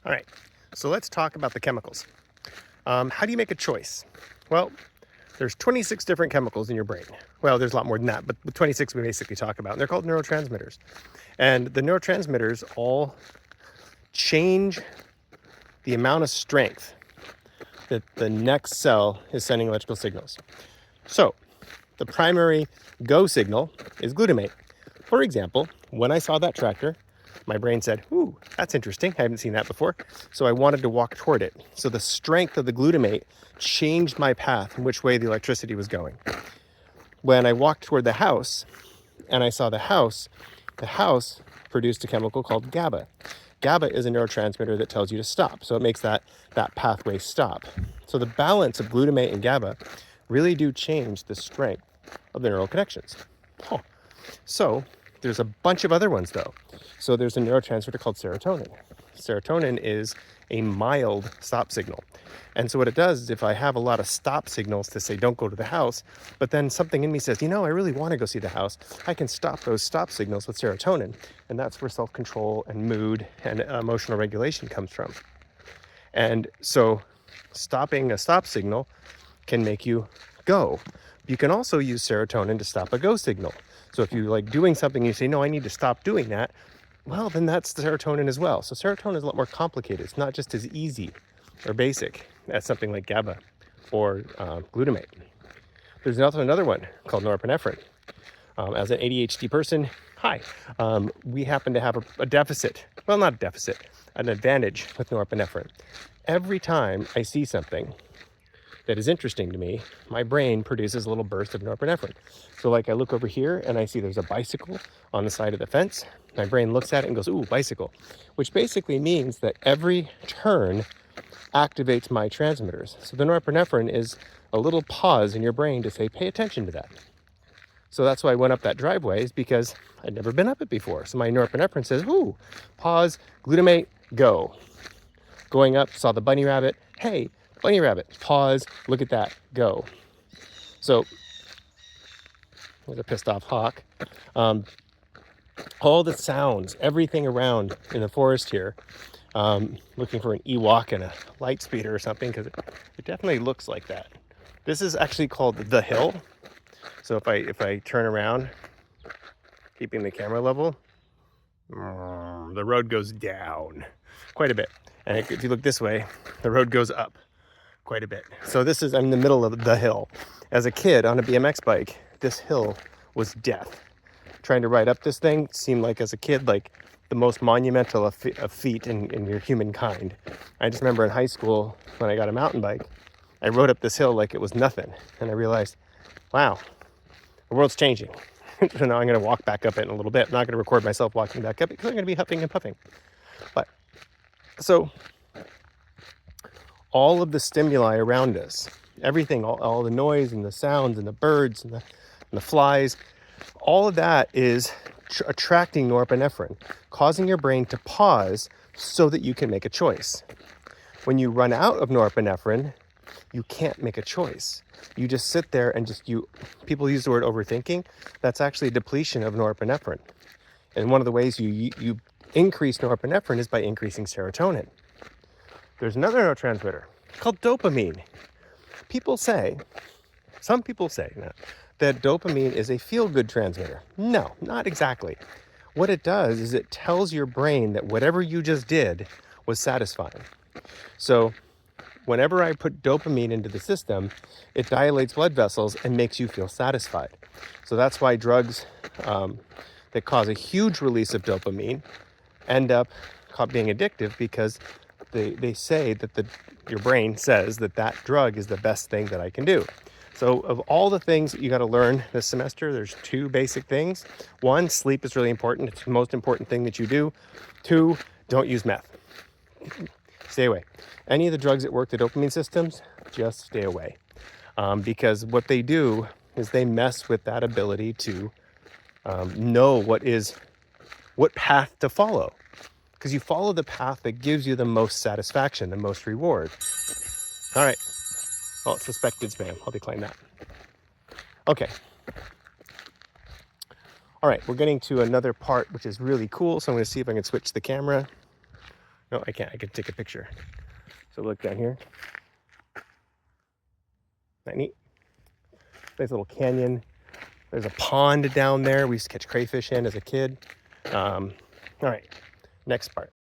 All right, so let's talk about the chemicals. How do you make a choice? Well, there's 26 different chemicals in your brain. Well, there's a lot more than that, but the 26 we basically talk about. And they're called neurotransmitters. And the neurotransmitters all change the amount of strength that the next cell is sending electrical signals. So the primary go signal is glutamate. For example, when I saw that tractor, my brain said, ooh, that's interesting. I haven't seen that before. So I wanted to walk toward it. So the strength of the glutamate changed my path and which way the electricity was going. When I walked toward the house and I saw the house produced a chemical called GABA. GABA is a neurotransmitter that tells you to stop. So it makes that pathway stop. So the balance of glutamate and GABA really do change the strength of the neural connections. Oh. So there's a bunch of other ones though. So there's a neurotransmitter called serotonin. Serotonin is a mild stop signal. And so what it does is if I have a lot of stop signals to say don't go to the house, but then something in me says, I really want to go see the house, I can stop those stop signals with serotonin. And that's where self-control and mood and emotional regulation comes from. And so stopping a stop signal can make you go. You can also use serotonin to stop a go signal. So if you like doing something, you say, no, I need to stop doing that. Well, then that's serotonin as well. So serotonin is a lot more complicated. It's not just as easy or basic as something like GABA or glutamate. There's also another one called norepinephrine. As an ADHD person, we happen to have a deficit. Well, not a deficit, an advantage with norepinephrine. Every time I see something that is interesting to me, my brain produces a little burst of norepinephrine. So like I look over here and I see there's a bicycle on the side of the fence. My brain looks at it and goes, ooh, bicycle, which basically means that every turn activates my transmitters. So the norepinephrine is a little pause in your brain to say, pay attention to that. So that's why I went up that driveway, is because I'd never been up it before. So my norepinephrine says, ooh, pause, glutamate, go. Going up, saw the bunny rabbit, hey, bunny rabbit, pause, look at that, go. So there's a pissed off hawk. All the sounds, everything around in the forest here, looking for an Ewok and a light speeder or something, because it definitely looks like that. This is actually called the hill. So if I turn around, keeping the camera level, the road goes down quite a bit. And if you look this way, the road goes up quite a bit. So I'm in the middle of the hill. As a kid on a BMX bike, this hill was death. Trying to ride up this thing seemed like, as a kid, like the most monumental of feat in your humankind. I just remember in high school when I got a mountain bike, I rode up this hill like it was nothing. And I realized, wow, the world's changing. So now I'm going to walk back up it in a little bit. I'm not going to record myself walking back up because I'm going to be huffing and puffing. But so all of the stimuli around us, everything, all the noise and the sounds and the birds and the flies, all of that is attracting norepinephrine, causing your brain to pause so that you can make a choice. When you run out of norepinephrine, you can't make a choice. You just sit there and people use the word overthinking. That's actually a depletion of norepinephrine. And one of the ways you increase norepinephrine is by increasing serotonin. There's another neurotransmitter called dopamine. Some people say that dopamine is a feel-good transmitter. No, not exactly. What it does is it tells your brain that whatever you just did was satisfying. So whenever I put dopamine into the system, it dilates blood vessels and makes you feel satisfied. So that's why drugs that cause a huge release of dopamine end up being addictive, because they say that your brain says that drug is the best thing that I can do. So of all the things that you got to learn this semester, there's 2 basic things. 1, sleep is really important. It's the most important thing that you do. 2, don't use meth. Stay away. Any of the drugs that work the dopamine systems, just stay away. Because what they do is they mess with that ability to know what path to follow. Because you follow the path that gives you the most satisfaction, the most reward. All right. Well, suspected spam. I'll decline that. Okay. All right, we're getting to another part which is really cool. So I'm going to see if I can switch the camera. No, I can't. I can take a picture. So look down here. Isn't that neat? Nice little canyon. There's a pond down there we used to catch crayfish in as a kid. All right, next part.